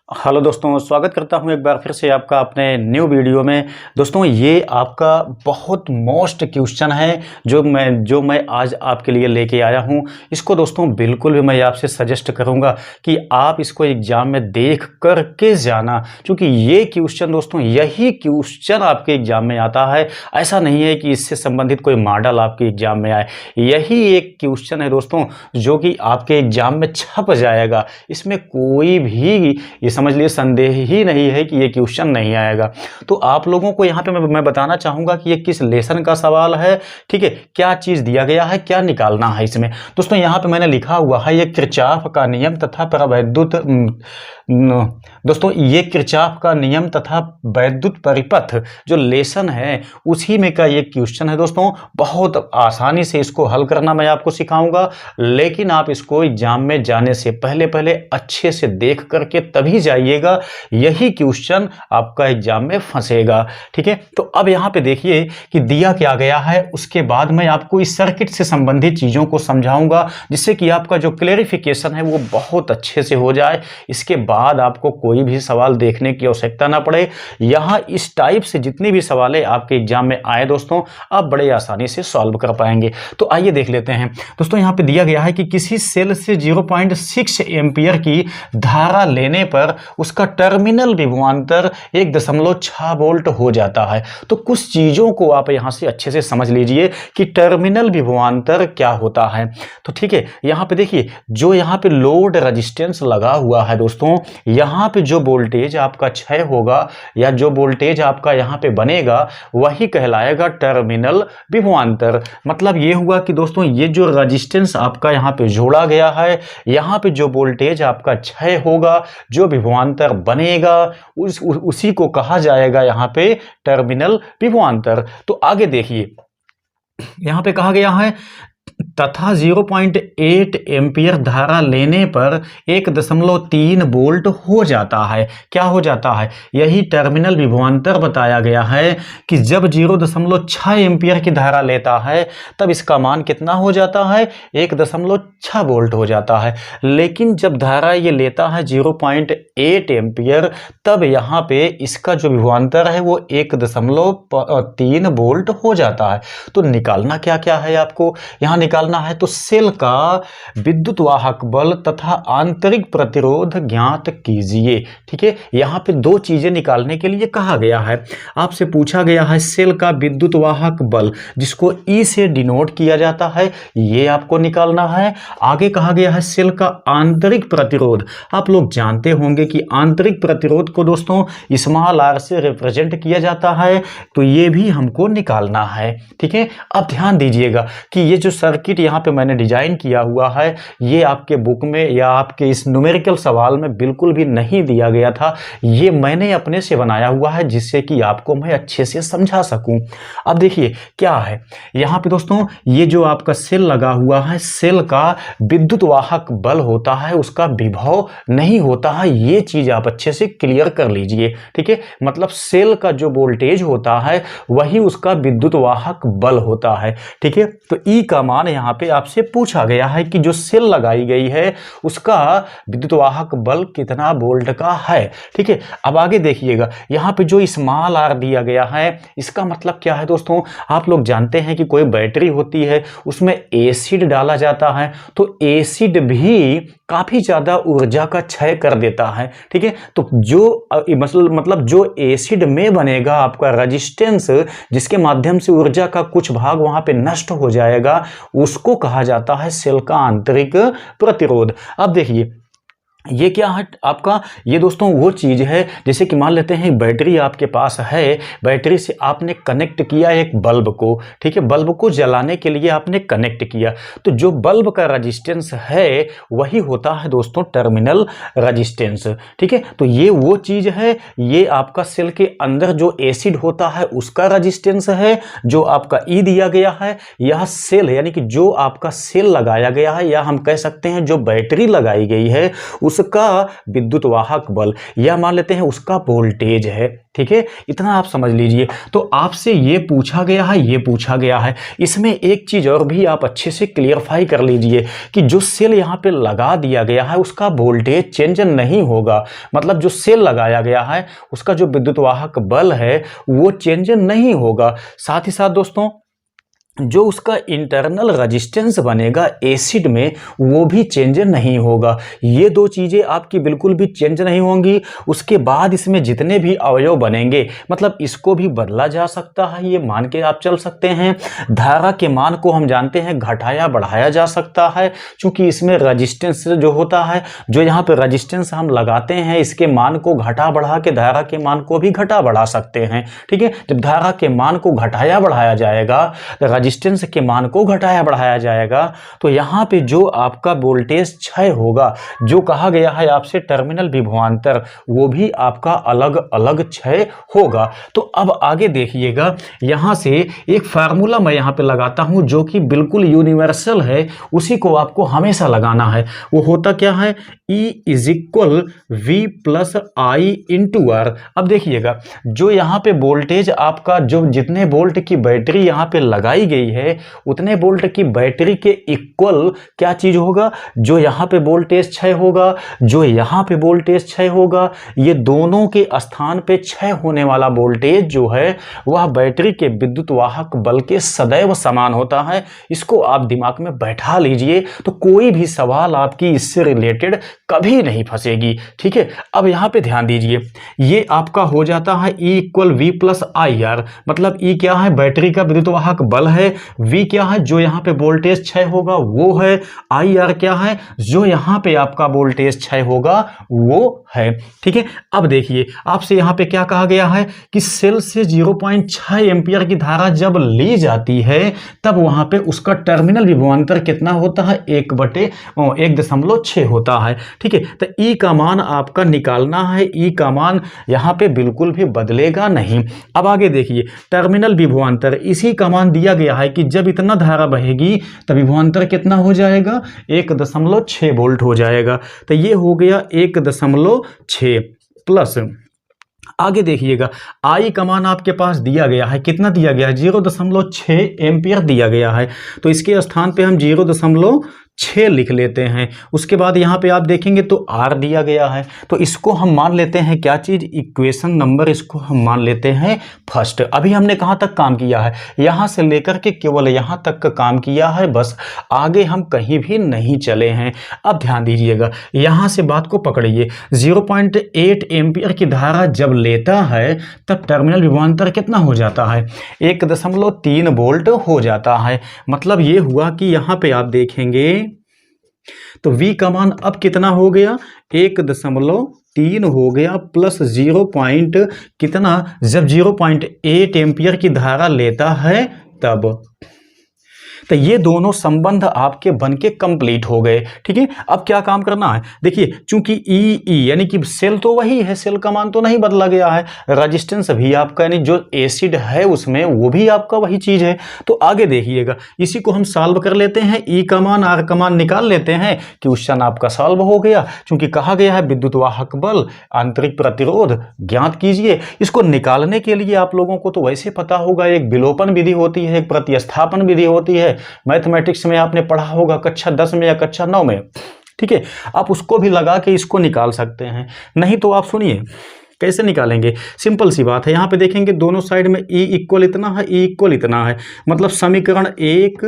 Hello दोस्तों, स्वागत करता हूं एक बार फिर से आपका अपने न्यू वीडियो में। दोस्तों ये आपका बहुत मोस्ट क्वेश्चन है जो मैं आज आपके लिए लेके आया हूं। इसको दोस्तों बिल्कुल भी मैं आपसे सजेस्ट करूंगा कि आप इसको एग्ज़ाम में देख कर के जाना, क्योंकि ये क्वेश्चन दोस्तों यही क्वेश्चन आपके एग्ज़ाम में आता है। ऐसा नहीं है कि इससे संबंधित कोई मॉडल आपके एग्ज़ाम में आए। यही एक क्वेश्चन है दोस्तों जो कि आपके एग्ज़ाम में छप जाएगा। इसमें कोई भी समझ लिए संदेह ही नहीं है कि ये क्वेश्चन नहीं आएगा। तो आप लोगों को यहाँ पे मैं बताना चाहूँगा कि ये किस लेसन का सवाल है, ठीक है, क्या चीज़ दिया गया है, क्या निकालना है इसमें। दोस्तों यहाँ पे मैंने लिखा हुआ है ये किरचॉफ का नियम तथा प्रवैद्युत दोस्तों ये किरचॉफ का नियम तथा वैद्युत परिपथ जो लेसन है उसी में का ये क्वेश्चन है दोस्तों। बहुत आसानी से इसको हल करना मैं आपको सिखाऊंगा, लेकिन आप इसको एग्जाम में जाने से पहले अच्छे से देख करके तभी जाइएगा, यही क्वेश्चन आपका एग्जाम में फंसेगा, ठीक है। तो अब यहाँ पे देखिए कि दिया क्या गया है, उसके बाद मैं आपको इस सर्किट से संबंधित चीज़ों को समझाऊंगा जिससे कि आपका जो क्लेरिफिकेशन है वो बहुत अच्छे से हो जाए। इसके बाद आपको कोई भी सवाल देखने की आवश्यकता ना पड़े। यहाँ इस टाइप से जितनी भी सवालें आपके एग्जाम में आए दोस्तों, आप बड़े आसानी से सॉल्व कर पाएंगे। तो आइए देख लेते हैं दोस्तों। यहाँ पे दिया गया है कि किसी सेल से 0.6 एम्पियर की धारा लेने पर उसका टर्मिनल विभवांतर 1.6 वोल्ट हो जाता है। तो कुछ चीज़ों को आप यहाँ से अच्छे से समझ लीजिए कि टर्मिनल विभवांतर क्या होता है। तो ठीक है, यहाँ पे देखिए जो यहाँ पे लोड रेजिस्टेंस लगा हुआ है दोस्तों, यहाँ पे जो वोल्टेज आपका क्षय होगा या जो वोल्टेज आपका यहाँ पे बनेगा वही कहलाएगा टर्मिनल विभवांतर। मतलब ये हुआ कि दोस्तों ये जो रेजिस्टेंस आपका यहाँ पे जोड़ा गया है, यहाँ पे जो वोल्टेज आपका क्षय होगा, जो विभवांतर बनेगा उसी को कहा जाएगा यहाँ पे टर्मिनल विभवांतर। तो आगे देखिए यहाँ पे कहा गया है तथा 0.8 एम्पियर धारा लेने पर 1.3 वोल्ट हो जाता है। क्या हो जाता है? यही टर्मिनल विभवांतर बताया गया है कि जब 0.6 एम्पियर की धारा लेता है तब इसका मान कितना हो जाता है? 1.6 वोल्ट हो जाता है। लेकिन जब धारा ये लेता है 0.8 एम्पियर, तब यहाँ पे इसका जो विभवांतर है वो 1.3 वोल्ट हो जाता है। तो निकालना क्या क्या है आपको? यहाँ निकालना है तो सेल का विद्युत वाहक बल तथा आंतरिक प्रतिरोध ज्ञात कीजिए, ठीक है। यहाँ पे दो चीजें निकालने के लिए कहा गया है। आपसे पूछा गया है सेल का विद्युत वाहक बल, जिसको ई से डिनोट किया जाता है, ये आपको निकालना है। आगे कहा गया है सेल का आंतरिक प्रतिरोध। आप लोग जानते होंगे कि आंतरिक प्रतिरोध को दोस्तों स्मॉल आर से रिप्रेजेंट किया जाता है, तो ये भी हमको निकालना है, ठीक है। अब ध्यान दीजिएगा कि ये जो सर्किट यहाँ पे मैंने डिजाइन किया हुआ है, ये आपके बुक में या आपके इस न्यूमेरिकल सवाल में बिल्कुल भी नहीं दिया गया था। ये मैंने अपने से बनाया हुआ है जिससे कि आपको मैं अच्छे से समझा सकूं। अब देखिए क्या है यहाँ पे दोस्तों, ये जो आपका सेल लगा हुआ है, सेल का विद्युत वाहक बल होता है, उसका विभव नहीं होता है। ये चीज आप अच्छे से क्लियर कर लीजिए, ठीक है। मतलब सेल का जो वोल्टेज होता है वही उसका विद्युत वाहक बल होता है, ठीक है। तो ई का मान यहाँ पे आपसे पूछा गया है कि जो सेल लगाई गई है उसका विद्युत वाहक बल कितना वोल्ट का है, ठीक है। अब आगे देखिएगा यहाँ पे जो स्मॉल आर दिया गया है, इसका मतलब क्या है दोस्तों? आप लोग जानते हैं कि कोई बैटरी होती है, उसमें एसिड डाला जाता है, तो एसिड भी काफी ज्यादा ऊर्जा का क्षय कर देता है, ठीक है। तो जो मतलब जो एसिड में बनेगा आपका रेजिस्टेंस, जिसके माध्यम से ऊर्जा का कुछ भाग वहां पे नष्ट हो जाएगा, उसको कहा जाता है सेल का आंतरिक प्रतिरोध। अब देखिए ये क्या है आपका? ये दोस्तों वो चीज है जैसे कि मान लेते हैं बैटरी आपके पास है, बैटरी से आपने कनेक्ट किया एक बल्ब को, ठीक है। बल्ब को जलाने के लिए आपने कनेक्ट किया, तो जो बल्ब का रेजिस्टेंस है वही होता है दोस्तों टर्मिनल रेजिस्टेंस, ठीक है। तो ये वो चीज है, ये आपका सेल के अंदर जो एसिड होता है उसका रेजिस्टेंस है, जो आपका ई दिया गया है। यह सेल यानी कि जो आपका सेल लगाया गया है, या हम कह सकते हैं जो बैटरी लगाई गई है उसका विद्युत वाहक बल, या मान लेते हैं उसका वोल्टेज है। ठीक है, इतना आप समझ लीजिए। तो आपसे ये पूछा गया है, ये पूछा गया है। इसमें एक चीज और भी आप अच्छे से क्लियरफाई कर लीजिए कि जो सेल यहाँ पे लगा दिया गया है उसका वोल्टेज चेंज नहीं होगा। मतलब जो सेल लगाया गया है उसका जो विद्युत वाहक बल है वो चेंज नहीं होगा। साथ ही साथ दोस्तों जो उसका इंटरनल रेजिस्टेंस बनेगा एसिड में वो भी चेंज नहीं होगा। ये दो चीज़ें आपकी बिल्कुल भी चेंज नहीं होंगी। उसके बाद इसमें जितने भी अवयव बनेंगे मतलब इसको भी बदला जा सकता है, ये मान के आप चल सकते हैं। धारा के मान को हम जानते हैं घटाया बढ़ाया जा सकता है, क्योंकि इसमें रेजिस्टेंस जो होता है, जो यहाँ पे रेजिस्टेंस हम लगाते हैं इसके मान को घटा बढ़ा के धारा के मान को भी घटा बढ़ा सकते हैं। ठीक है, जब धारा के मान को घटाया बढ़ाया जाएगा, रेजिस्टेंस के मान को घटाया बढ़ाया जाएगा, तो यहाँ पे जो आपका वोल्टेज क्षय होगा, जो कहा गया है आपसे टर्मिनल विभवांतर, वो भी आपका अलग अलग क्षय होगा। तो अब आगे देखिएगा, यहाँ से एक फार्मूला मैं यहाँ पे लगाता हूँ जो कि बिल्कुल यूनिवर्सल है, उसी को आपको हमेशा लगाना है। वो होता क्या है, E is equal V plus I into R. अब देखिएगा जो यहाँ पे वोल्टेज आपका, जो जितने वोल्ट की बैटरी यहाँ पे लगाई गई है उतने वोल्ट की बैटरी के इक्वल क्या चीज होगा, जो यहाँ पे वोल्टेज क्षय होगा, जो यहाँ पे वोल्टेज क्षय होगा, ये दोनों के स्थान पे क्षय होने वाला वोल्टेज जो है वह बैटरी के विद्युत वाहक बल के सदैव समान होता है। इसको आप दिमाग में बैठा लीजिए तो कोई भी सवाल आपकी इससे रिलेटेड कभी नहीं फंसेगी। ठीक है, अब यहाँ पे ध्यान दीजिए, ये आपका हो जाता है E equal V plus I R. मतलब E क्या है, बैटरी का विद्युत वाहक बल है। V क्या है, जो यहाँ पे वोल्टेज क्षय होगा वो है। IR क्या है, जो यहाँ पे आपका वोल्टेज क्षय होगा वो है। ठीक है, अब देखिए आपसे यहाँ पे क्या कहा गया है कि सेल से 0.6 एम्पियर की धारा जब ली जाती है तब वहां पे उसका टर्मिनल विभवांतर कितना होता है, 1/1.6 होता है। ठीक है, तो E का मान आपका निकालना है। E का मान यहाँ पे बिल्कुल भी बदलेगा नहीं। अब आगे देखिए, टर्मिनल विभवांतर, इसी का मान दिया गया है कि जब इतना धारा बहेगी तब विभवांतर कितना हो जाएगा, 1.6 वोल्ट हो जाएगा। तो ये हो गया 1.6 प्लस, आगे देखिएगा आई का मान आपके पास दिया गया है, कितना दिया गया है, 0.6 एम्पियर दिया गया है। तो इसके स्थान पे हम 0.6 लिख लेते हैं। उसके बाद यहाँ पे आप देखेंगे तो R दिया गया है, तो इसको हम मान लेते हैं क्या चीज़, इक्वेशन नंबर, इसको हम मान लेते हैं फर्स्ट। अभी हमने कहाँ तक काम किया है, यहाँ से लेकर के केवल यहाँ तक का काम किया है, बस आगे हम कहीं भी नहीं चले हैं। अब ध्यान दीजिएगा, यहाँ से बात को पकड़िए, 0.8 एम्पियर की धारा जब लेता है तब टर्मिनल विभवांतर कितना हो जाता है, 1.3 वोल्ट हो जाता है। मतलब ये हुआ कि यहाँ पे आप देखेंगे तो V का मान अब कितना हो गया, 1.3 हो गया प्लस 0 पॉइंट कितना, जब 0.8 एम्पियर की धारा लेता है तब। तो ये दोनों संबंध आपके बन के कंप्लीट हो गए। ठीक है, अब क्या काम करना है, देखिए चूंकि ई यानी कि सेल तो वही है, सेल का मान तो नहीं बदला गया है, रेजिस्टेंस भी आपका यानी जो एसिड है उसमें वो भी आपका वही चीज है। तो आगे देखिएगा, इसी को हम सॉल्व कर लेते हैं, ई का मान आर का मान निकाल लेते हैं, क्वेश्चन आपका सॉल्व हो गया। क्योंकि कहा गया है विद्युत वाहक बल आंतरिक प्रतिरोध ज्ञात कीजिए। इसको निकालने के लिए आप लोगों को तो वैसे पता होगा, एक विलोपन विधि होती है, एक प्रतिस्थापन विधि होती है, मैथमेटिक्स में आपने पढ़ा होगा कक्षा 10 में या कक्षा 9 में। ठीक है, आप उसको भी लगा के इसको निकाल सकते हैं। नहीं तो आप सुनिए कैसे निकालेंगे, सिंपल सी बात है। यहां पे देखेंगे दोनों साइड में E इक्वल इतना है, E इक्वल इतना है, मतलब समीकरण 1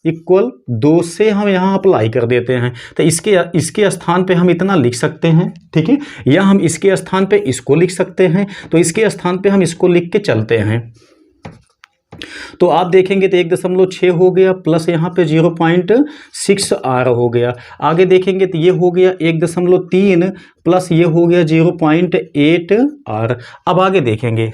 इक्वल 2 से हम यहाँ अप्लाई कर देते हैं। तो इसके स्थान पे हम इतना लिख सकते हैं। ठीक है, या हम इसके स्थान पे इसको लिख सकते हैं, तो इसके स्थान पे हम इसको लिख के चलते हैं। तो आप देखेंगे तो 1.6 हो गया प्लस यहाँ पे 0.6 R हो गया। आगे देखेंगे तो ये हो गया 1.3 प्लस ये हो गया 0.8 R। अब आगे देखेंगे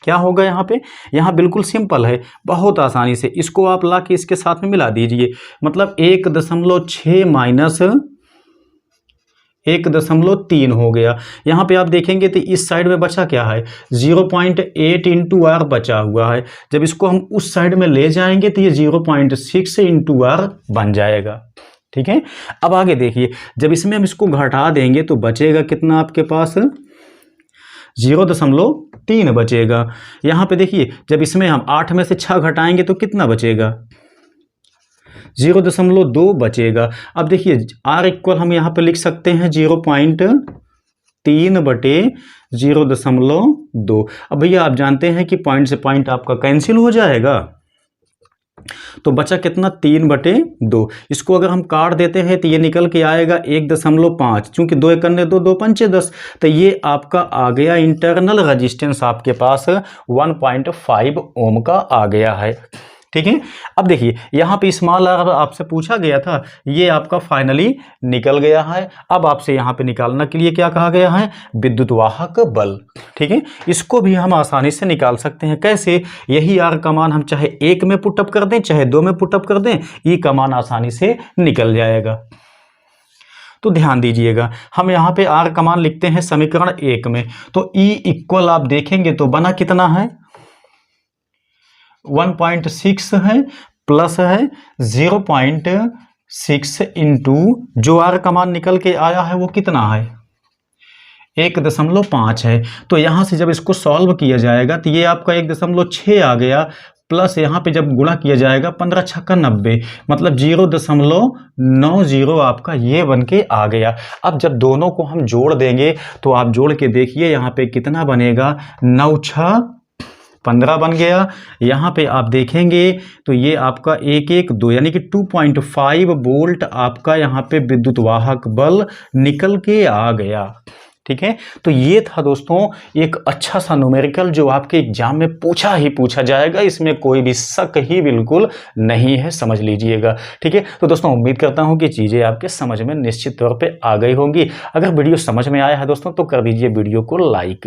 क्या होगा यहाँ पे, यहाँ बिल्कुल सिंपल है, बहुत आसानी से इसको आप ला के इसके साथ में मिला दीजिए। मतलब 1.6 माइनस 1.3 हो गया। यहाँ पे आप देखेंगे तो इस साइड में बचा क्या है, 0.8 इंटू आर बचा हुआ है। जब इसको हम उस साइड में ले जाएंगे तो ये 0.6 इंटू आर बन जाएगा। ठीक है। अब आगे देखिए, जब इसमें हम इसको घटा देंगे तो बचेगा कितना आपके पास, 0.3 बचेगा। यहाँ पे देखिए, जब इसमें हम 8 में से 6 घटाएंगे तो कितना बचेगा, 0.2 बचेगा। अब देखिए R इक्वल हम यहाँ पे लिख सकते हैं 0.3 बटे 0.2। अब भैया आप जानते हैं कि पॉइंट से पॉइंट आपका कैंसिल हो जाएगा, तो बचा कितना, 3/2। इसको अगर हम काट देते हैं तो ये निकल के आएगा 1.5, चूंकि 2 × 2 2 × 10, तो ये आपका आ गया इंटरनल रेजिस्टेंस आपके पास 1.5 ओम का आ गया है। ठीक है। अब देखिए यहाँ पे स्मॉल r आपसे पूछा गया था, ये आपका फाइनली निकल गया है। अब आपसे यहाँ पे निकालने के लिए क्या कहा गया है, विद्युत वाहक बल। ठीक है, इसको भी हम आसानी से निकाल सकते हैं। कैसे, यही r का मान हम चाहे 1 में पुटअप कर दें चाहे 2 में पुटअप कर दें, ई का मान आसानी से निकल जाएगा। तो ध्यान दीजिएगा, हम यहाँ पे r का मान लिखते हैं समीकरण 1 में, तो E इक्वल आप देखेंगे तो बना कितना है, 1.6 है प्लस है 0.6 इंटू जो R का मान निकल के आया है वो कितना है, 1.5 है। तो यहाँ से जब इसको सॉल्व किया जाएगा तो ये आपका 1.6 आ गया, प्लस यहाँ पे जब गुणा किया जाएगा 15 छक्का 90, मतलब 0.90 आपका ये बन के आ गया। अब जब दोनों को हम जोड़ देंगे तो आप जोड़ के देखिए यहाँ पे कितना बनेगा, 9 6 15 बन गया। यहाँ पे आप देखेंगे तो ये आपका 112 यानी कि 2.5 वोल्ट आपका यहाँ पे विद्युत वाहक बल निकल के आ गया। ठीक है, तो ये था दोस्तों एक अच्छा सा न्यूमेरिकल जो आपके एग्जाम में पूछा जाएगा, इसमें कोई भी शक ही बिल्कुल नहीं है, समझ लीजिएगा। ठीक है, तो दोस्तों उम्मीद करता हूँ कि चीज़ें आपके समझ में निश्चित तौर पे आ गई होंगी। अगर वीडियो समझ में आया है दोस्तों तो कर दीजिए वीडियो को लाइक।